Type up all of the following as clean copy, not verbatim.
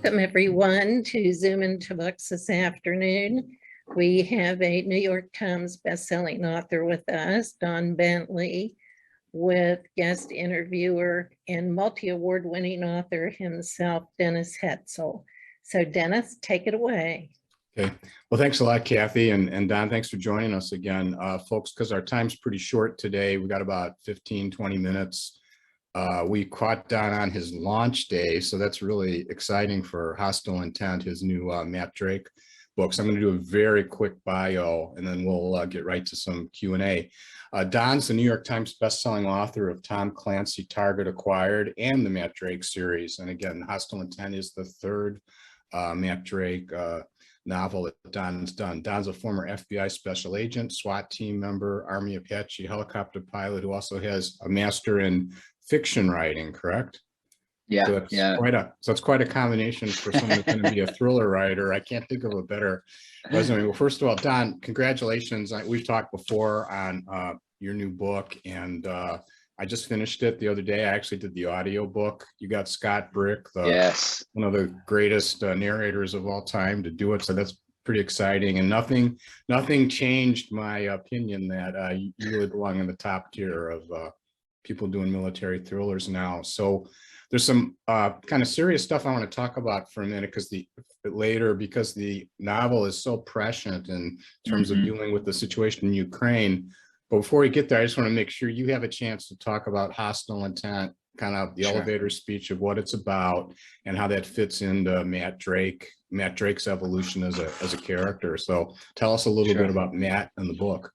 Welcome, everyone, to Zoom into Books this afternoon. We have a New York Times bestselling author with us, Don Bentley, with guest interviewer and multi-award winning author himself, Dennis Hetzel. So Dennis, take it away. Okay. Well, thanks a lot, Kathy. And Don, thanks for joining us again. Folks, because our time's pretty short today, we got about 15, 20 minutes. We caught Don on his launch day, so that's really exciting for Hostile Intent, his new Matt Drake books. I'm going to do a very quick bio, and then we'll get right to some Q&A. Don's the New York Times bestselling author of Tom Clancy Target Acquired and the Matt Drake series. And again, Hostile Intent is the third Matt Drake novel that Don's done. Don's a former FBI special agent, SWAT team member, Army Apache helicopter pilot who also has a master in fiction writing, correct? Yeah, so that's quite a combination for someone who's going to be a thriller writer. I can't think of a better resume. Well, first of all, Don, congratulations. We've talked before on your new book, and I just finished it the other day. I actually did the audio book. You got Scott Brick, one of the greatest narrators of all time, to do it. So that's pretty exciting. And nothing changed my opinion that you really belong in the top tier of people doing military thrillers now. So there's some kind of serious stuff I want to talk about for a minute because the novel is so prescient in terms of dealing with the situation in Ukraine. But before we get there, I just want to make sure you have a chance to talk about Hostile Intent, kind of the elevator speech of what it's about and how that fits into Matt Drake's evolution as a character. So tell us a little bit about Matt and the book.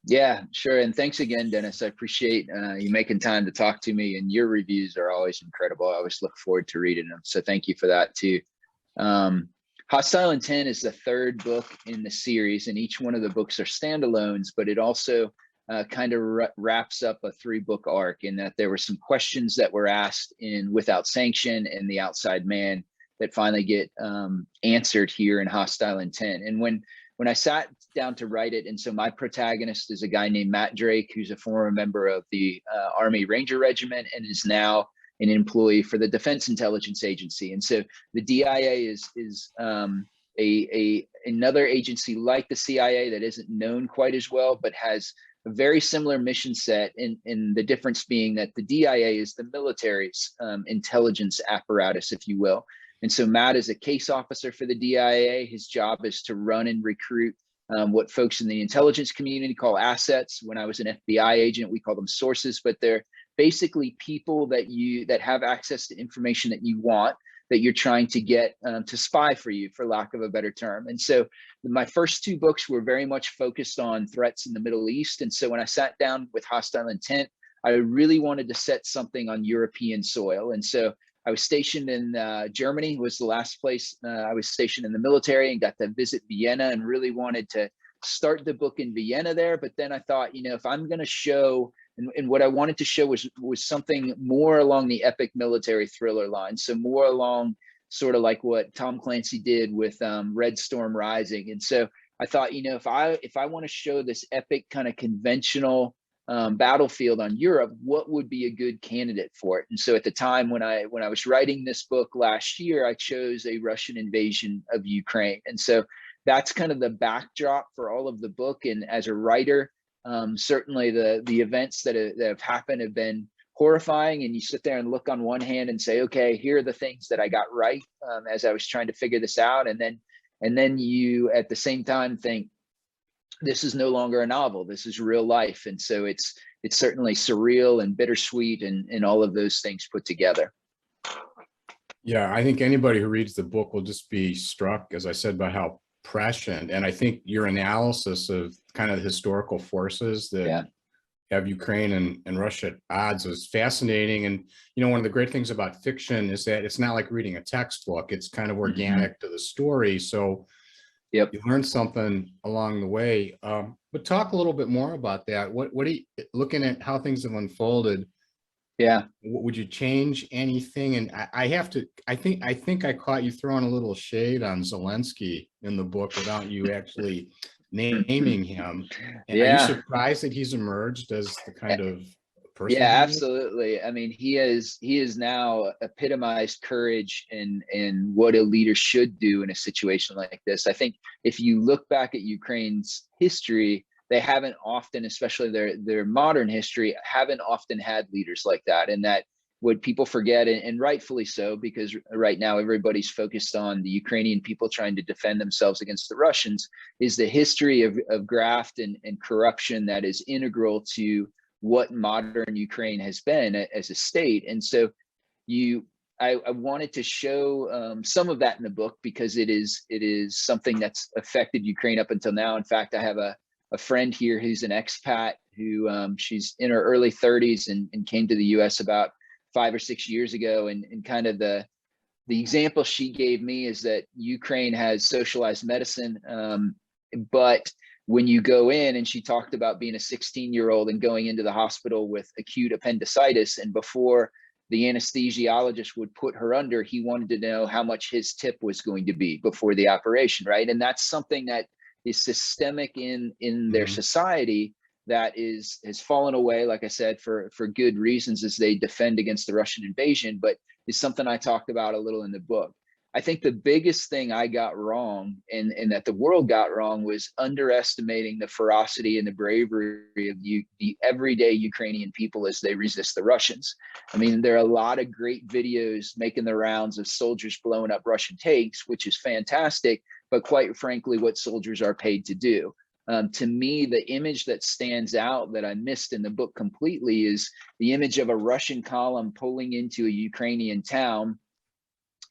Yeah, sure. And thanks again, Dennis. I appreciate you making time to talk to me, and your reviews are always incredible. I always look forward to reading them. So thank you for that too. Hostile Intent is the third book in the series, and each one of the books are standalones, but it also kind of wraps up a 3-book arc in that there were some questions that were asked in Without Sanction and The Outside Man that finally get answered here in Hostile Intent. And when I sat down to write it, and so my protagonist is a guy named Matt Drake, who's a former member of the Army Ranger Regiment and is now an employee for the Defense Intelligence Agency. And so the DIA is another agency like the CIA that isn't known quite as well, but has a very similar mission set, in the difference being that the DIA is the military's intelligence apparatus, if you will. And so Matt is a case officer for the DIA. His job is to run and recruit what folks in the intelligence community call assets. When I was an FBI agent, we call them sources, but they're basically people that have access to information that you want, that you're trying to get to spy for you, for lack of a better term. And so my first 2 books were very much focused on threats in the Middle East. And so when I sat down with Hostile Intent, I really wanted to set something on European soil. And so I was stationed in Germany, was the last place I was stationed in the military, and got to visit Vienna, and really wanted to start the book in Vienna there. But then I thought, if I'm going to show, and what I wanted to show was something more along the epic military thriller line. So more along sort of like what Tom Clancy did with Red Storm Rising. And so I thought, if I want to show this epic kind of conventional battlefield on Europe, what would be a good candidate for it? And so at the time when I was writing this book last year, I chose a Russian invasion of Ukraine. And so that's kind of the backdrop for all of the book. And as a writer, certainly the events that have happened have been horrifying. And you sit there and look on one hand and say, okay, here are the things that I got right as I was trying to figure this out. And then you at the same time think, this is no longer a novel, this is real life. And so it's certainly surreal and bittersweet and all of those things put together. Yeah, I think anybody who reads the book will just be struck, as I said, by how prescient. And I think your analysis of kind of the historical forces that have Ukraine and Russia at odds was fascinating. And, one of the great things about fiction is that it's not like reading a textbook. It's kind of organic to the story. So you learn something along the way. But talk a little bit more about that. What are you looking at how things have unfolded? Yeah. Would you change anything? And I think I caught you throwing a little shade on Zelensky in the book without you actually naming him. And are you surprised that he's emerged as the kind of person? Yeah, he is? absolutely. I mean, he is now epitomized courage and what a leader should do in a situation like this. I think if you look back at Ukraine's history, they haven't often, especially their modern history, haven't often had leaders like that. And that what people forget, and rightfully so, because right now everybody's focused on the Ukrainian people trying to defend themselves against the Russians, is the history of graft and corruption that is integral to what modern Ukraine has been as a state. And so I wanted to show some of that in the book, because it is something that's affected Ukraine up until now. In fact, I have a friend here who's an expat who she's in her early 30s and came to the US about 5 or 6 years ago. And kind of the example she gave me is that Ukraine has socialized medicine, but when you go in, and she talked about being a 16-year-old and going into the hospital with acute appendicitis, and before the anesthesiologist would put her under, he wanted to know how much his tip was going to be before the operation, right? And that's something that is systemic in their society that has fallen away, like I said, for good reasons, as they defend against the Russian invasion, but is something I talked about a little in the book. I think the biggest thing I got wrong, and that the world got wrong, was underestimating the ferocity and the bravery of the everyday Ukrainian people as they resist the Russians. I mean, there are a lot of great videos making the rounds of soldiers blowing up Russian tanks, which is fantastic, but quite frankly, what soldiers are paid to do. To me, the image that stands out that I missed in the book completely is the image of a Russian column pulling into a Ukrainian town,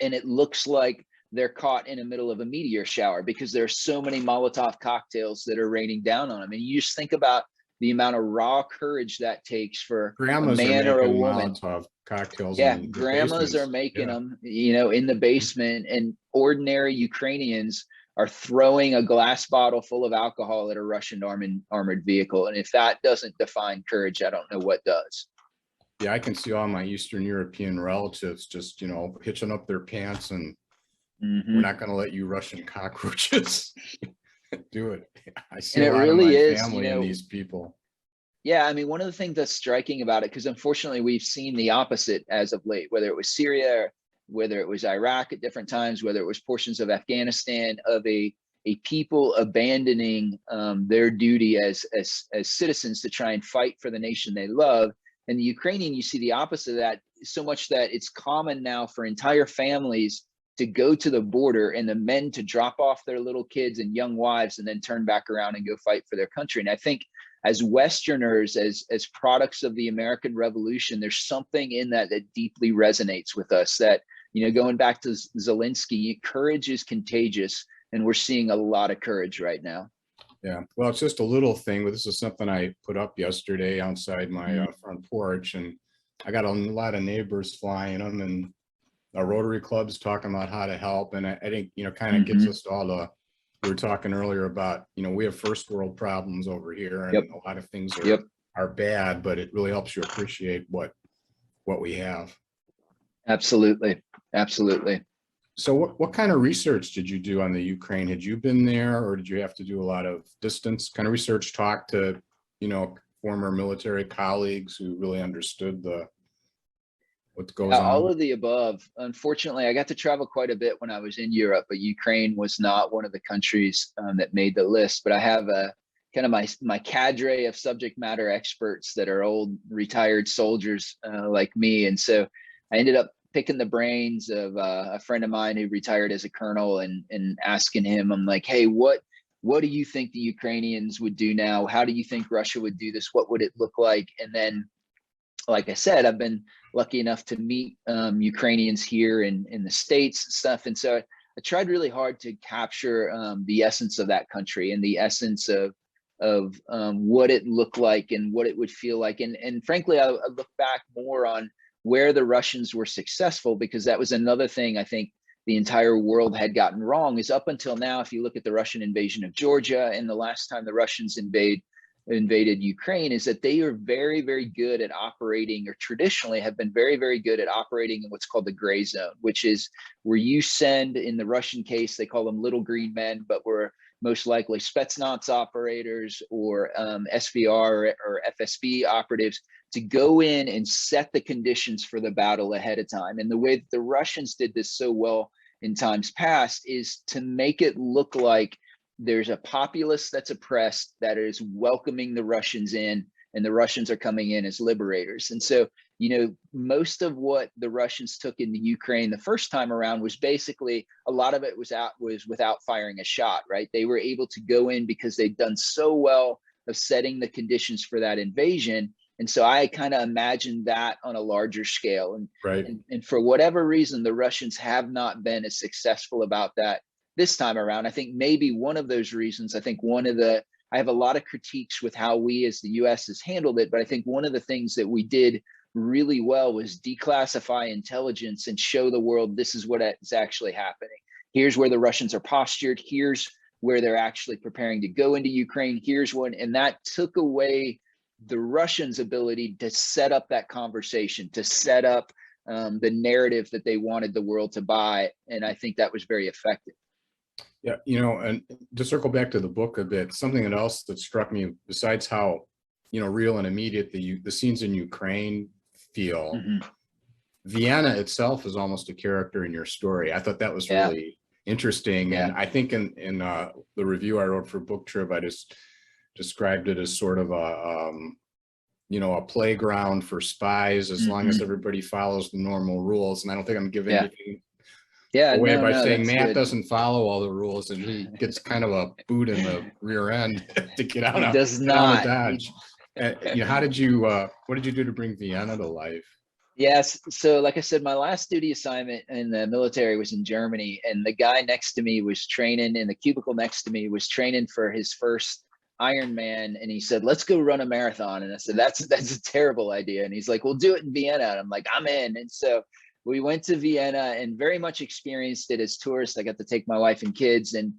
and it looks like they're caught in the middle of a meteor shower, because there are so many Molotov cocktails that are raining down on them. And you just think about the amount of raw courage that takes for Grandmas a man or a woman. Molotov cocktails. Yeah, in the grandmas are basements. making them, in the basement, and ordinary Ukrainians are throwing a glass bottle full of alcohol at a Russian armored vehicle. And if that doesn't define courage, I don't know what does. Yeah, I can see all my Eastern European relatives just, hitching up their pants, and we're not going to let you Russian cockroaches do it. I see And a it lot really of my is, family in these people. Yeah, I mean, one of the things that's striking about it, because unfortunately we've seen the opposite as of late, whether it was Syria, or whether it was Iraq at different times, whether it was portions of Afghanistan, of a people abandoning their duty as citizens to try and fight for the nation they love. And the Ukrainian, you see the opposite of that, so much that it's common now for entire families to go to the border, and the men to drop off their little kids and young wives and then turn back around and go fight for their country. And I think as Westerners, as products of the American Revolution, there's something in that deeply resonates with us, that, going back to Zelensky, courage is contagious, and we're seeing a lot of courage right now. Yeah, well, it's just a little thing, but this is something I put up yesterday outside my front porch, and I got a lot of neighbors flying them, and our Rotary Club's talking about how to help. And I think, kind of gets us all to, we were talking earlier about, we have first world problems over here, and a lot of things are bad, but it really helps you appreciate what we have. Absolutely. Absolutely. So what kind of research did you do on the Ukraine? Had you been there, or did you have to do a lot of distance kind of research, talk to, former military colleagues who really understood what goes on? All of the above. Unfortunately, I got to travel quite a bit when I was in Europe, but Ukraine was not one of the countries that made the list. But I have a kind of my cadre of subject matter experts that are old retired soldiers like me. And so I ended up picking the brains of a friend of mine who retired as a colonel, and asking him, I'm like, hey, what do you think the Ukrainians would do now? How do you think Russia would do this? What would it look like? And then, like I said, I've been lucky enough to meet Ukrainians here in the States and stuff. And so I tried really hard to capture the essence of that country, and the essence of what it looked like and what it would feel like. And frankly, I look back more on where the Russians were successful, because that was another thing I think the entire world had gotten wrong. Is up until now, if you look at the Russian invasion of Georgia and the last time the Russians invaded Ukraine, is that they are very, very good at operating, or traditionally have been very, very good at operating in what's called the gray zone, which is where you send, in the Russian case, they call them little green men, but where most likely Spetsnaz operators or SVR or FSB operatives, to go in and set the conditions for the battle ahead of time. And the way that the Russians did this so well in times past is to make it look like there's a populace that's oppressed that is welcoming the Russians in, and the Russians are coming in as liberators. And so, you know, most of what the Russians took into Ukraine the first time around was basically, a lot of it was without firing a shot, right? They were able to go in because they'd done so well of setting the conditions for that invasion. And so I kind of imagined that on a larger scale. And, Right. and for whatever reason, the Russians have not been as successful about that this time around. I think maybe one of those reasons, I have a lot of critiques with how we as the US has handled it, but I think one of the things that we did really well was declassify intelligence and show the world this is what is actually happening. Here's where the Russians are postured. Here's where they're actually preparing to go into Ukraine. Here's one. And that took away the Russians' ability to set up that conversation, to set up the narrative that they wanted the world to buy. And I think that was very effective. Yeah, you know, and to circle back to the book a bit, something else that struck me, besides how, you know, real and immediate the scenes in Ukraine feel, Mm-hmm. Vienna itself is almost a character in your story. I thought that was Yeah. really interesting. Yeah. And I think in the review I wrote for Book Trip, I just described it as sort of a, you know, a playground for spies, as long as everybody follows the normal rules. And I don't think I'm giving anything away by saying Matt doesn't follow all the rules, and he gets kind of a boot in the rear end to get out of Dodge. And, you know, what did you do to bring Vienna to life? Yes. So like I said, my last duty assignment in the military was in Germany, and the guy next to me was training in the cubicle next to me was training for his first Ironman. And he said, let's go run a marathon. And I said, that's a terrible idea. And he's like, we'll do it in Vienna. And I'm like, I'm in. And so we went to Vienna and very much experienced it as tourists. I got to take my wife and kids. And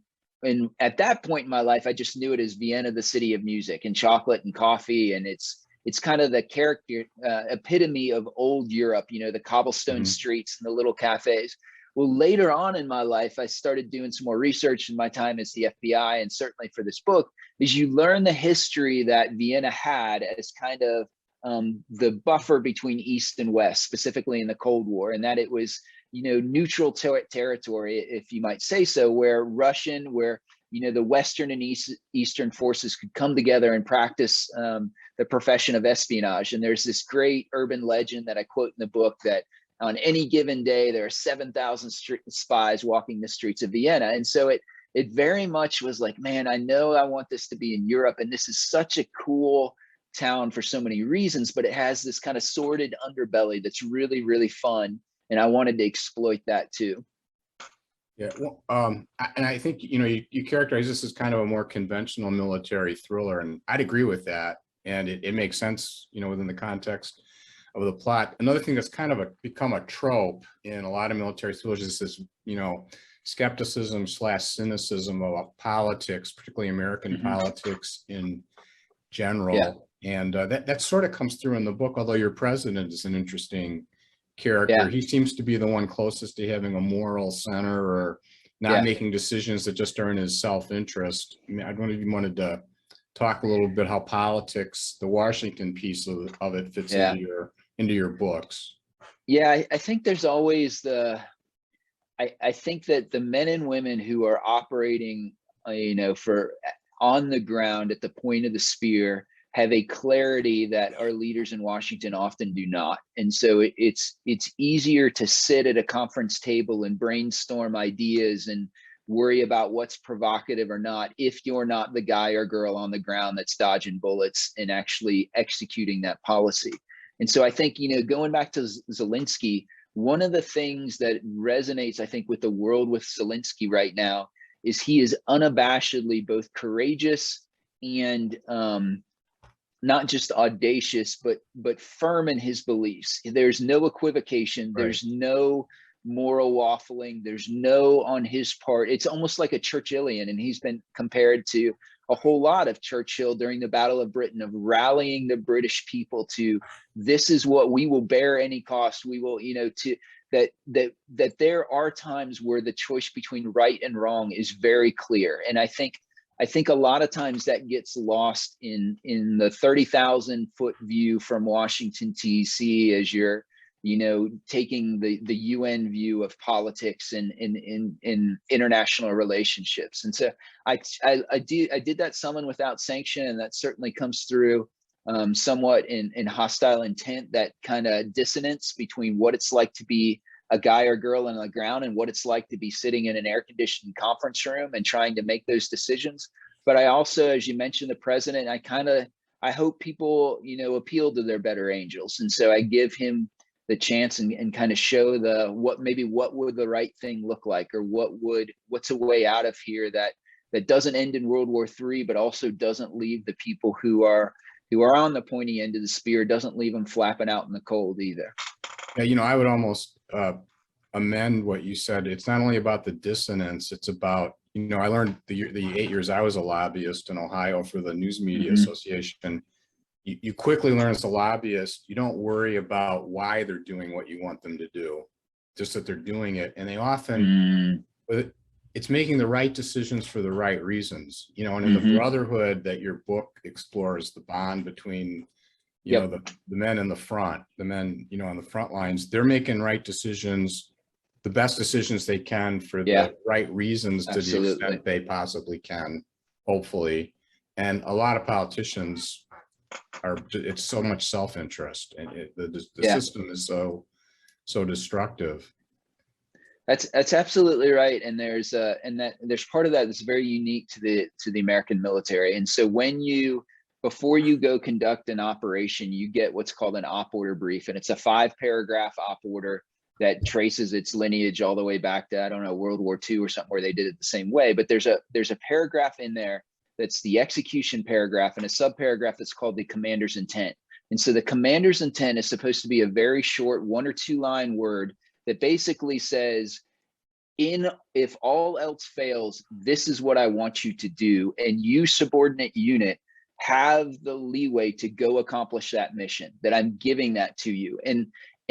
at that point in my life, I just knew it as Vienna, the city of music and chocolate and coffee. And it's kind of the character epitome of old Europe, you know, the cobblestone streets and the little cafes. Well, later on in my life, I started doing some more research in my time as the FBI, and certainly for this book, is you learn the history that Vienna had as kind of the buffer between East and West, specifically in the Cold War, and that it was, you know, neutral territory, if you might say so, where you know, the Western and Eastern forces could come together and practice the profession of espionage. And there's this great urban legend that I quote in the book that on any given day, there are 7,000 spies walking the streets of Vienna. And so it very much was like, man, I know I want this to be in Europe. And this is such a cool town for so many reasons, but it has this kind of sordid underbelly that's really, really fun. And I wanted to exploit that too. Yeah, well, and I think, you know, you characterize this as kind of a more conventional military thriller, and I'd agree with that. And it makes sense, you know, within the context of the plot. Another thing that's kind of become a trope in a lot of military thrillers is this, you know, skepticism / cynicism of politics, particularly American politics in general. Yeah. And that sort of comes through in the book, although your president is an interesting character. Yeah. He seems to be the one closest to having a moral center or not making decisions that just are in his self-interest. I mean, I wonder if you wanted to talk a little bit how politics, the Washington piece of it fits into your books. Yeah, I think there's always I think that the men and women who are operating, you know, for on the ground at the point of the spear have a clarity that our leaders in Washington often do not. And so it's easier to sit at a conference table and brainstorm ideas and worry about what's provocative or not if you're not the guy or girl on the ground that's dodging bullets and actually executing that policy. And so I think, you know, going back to Zelensky, one of the things that resonates, I think, with the world with Zelensky right now is he is unabashedly both courageous and not just audacious, but firm in his beliefs. There's no equivocation. Right. There's no moral waffling. There's no on his part. It's almost like a Churchillian, and he's been compared to a whole lot of Churchill during the Battle of Britain, of rallying the British people to, this is what we will bear any cost. We will, you know, to that there are times where the choice between right and wrong is very clear. And I think I think a lot of times that gets lost in the 30,000 foot view from Washington DC as you're, you know, taking the UN view of politics and in international relationships. And so I did that Someone Without Sanction, and that certainly comes through somewhat in Hostile Intent, that kind of dissonance between what it's like to be a guy or girl on the ground and what it's like to be sitting in an air-conditioned conference room and trying to make those decisions. But I also, as you mentioned, the president, I hope people, you know, appeal to their better angels. And so I give him the chance and kind of show what would the right thing look like, or what's a way out of here that doesn't end in World War III, but also doesn't leave the people who are on the pointy end of the spear, doesn't leave them flapping out in the cold either. Yeah, you know, I would almost amend what you said. It's not only about the dissonance, it's about, you know, I learned the 8 years I was a lobbyist in Ohio for the News Media Association. You quickly learn as a lobbyist, you don't worry about why they're doing what you want them to do, just that they're doing it. And they often, it's making the right decisions for the right reasons, you know, and in the brotherhood that your book explores, the bond between, you know, the men in the front, the men, you know, on the front lines, they're making right decisions, the best decisions they can for the right reasons to the extent they possibly can, hopefully. And a lot of politicians it's so much self-interest, and the system is so destructive. That's absolutely right. And there's part of that that's very unique to the American military. And so before you go conduct an operation, you get what's called an op order brief, and it's a 5-paragraph op order that traces its lineage all the way back to, I don't know, World War II or something, where they did it the same way. But there's a paragraph in there that's the execution paragraph, and a subparagraph that's called the commander's intent. And so the commander's intent is supposed to be a very short 1 or 2 line word that basically says, if all else fails, this is what I want you to do, and you, subordinate unit, have the leeway to go accomplish that mission, that I'm giving that to you.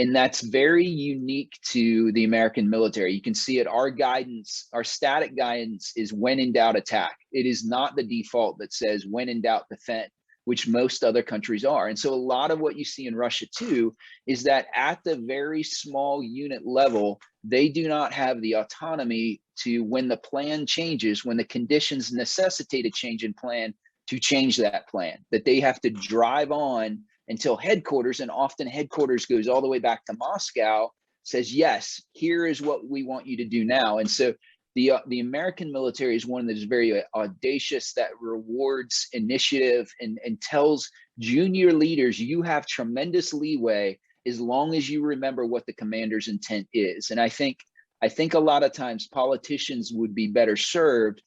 And that's very unique to the American military. You can see it, our guidance, our static guidance is when in doubt, attack. It is not the default that says when in doubt, defend, which most other countries are. And so a lot of what you see in Russia too, is that at the very small unit level, they do not have the autonomy to, when the plan changes, when the conditions necessitate a change in plan, to change that plan, that they have to drive on until headquarters, and often headquarters goes all the way back to Moscow, says, yes, here is what we want you to do now. And so the American military is one that is very audacious, that rewards initiative and tells junior leaders, you have tremendous leeway as long as you remember what the commander's intent is. And I think a lot of times politicians would be better served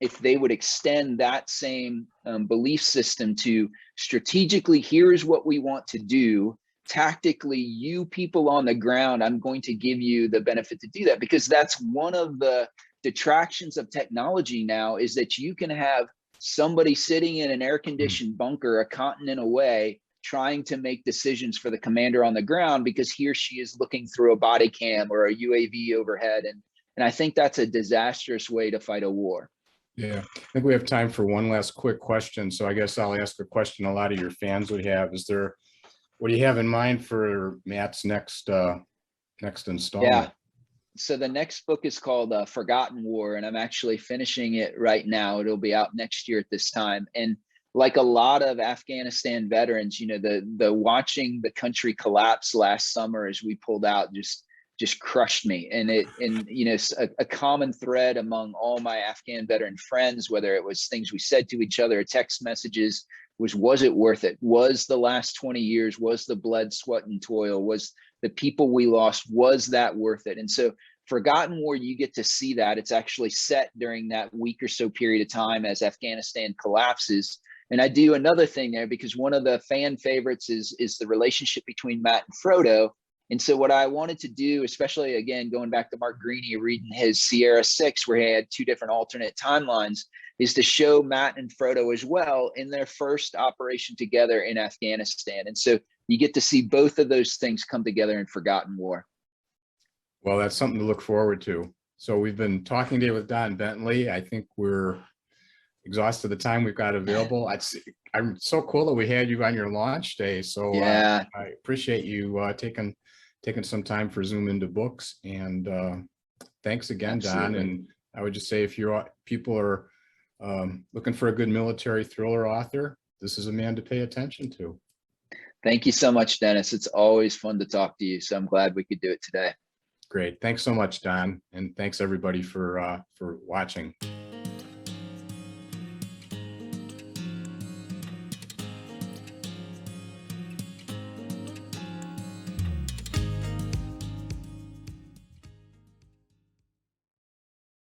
if they would extend that same belief system to strategically, here is what we want to do. Tactically, you people on the ground, I'm going to give you the benefit to do that, because that's one of the detractions of technology now, is that you can have somebody sitting in an air-conditioned bunker a continent away trying to make decisions for the commander on the ground, because he or she is looking through a body cam or a UAV overhead. And I think that's a disastrous way to fight a war. Yeah, I think we have time for one last quick question. So I guess I'll ask a question a lot of your fans would have. What do you have in mind for Matt's next installment? Yeah, so the next book is called Forgotten War, and I'm actually finishing it right now. It'll be out next year at this time. And like a lot of Afghanistan veterans, you know, the watching the country collapse last summer as we pulled out just crushed me. And you know, a common thread among all my Afghan veteran friends, whether it was things we said to each other or text messages, was it worth it? Was the last 20 years, was the blood, sweat, and toil, was the people we lost, was that worth it? And so Forgotten War, you get to see that. It's actually set during that week or so period of time as Afghanistan collapses. And I do another thing there, because one of the fan favorites is the relationship between Matt and Frodo. And so what I wanted to do, especially again, going back to Mark Greaney, reading his Sierra 6, where he had 2 different alternate timelines, is to show Matt and Frodo as well in their first operation together in Afghanistan. And so you get to see both of those things come together in Forgotten War. Well, that's something to look forward to. So we've been talking today with Don Bentley. I think we're exhausted the time we've got available. I'm so cool that we had you on your launch day. So Yeah. I appreciate you taking some time for Zoom into books. And thanks again, Don. Absolutely. And I would just say, if people are looking for a good military thriller author, this is a man to pay attention to. Thank you so much, Dennis. It's always fun to talk to you. So I'm glad we could do it today. Great. Thanks so much, Don. And thanks everybody for watching.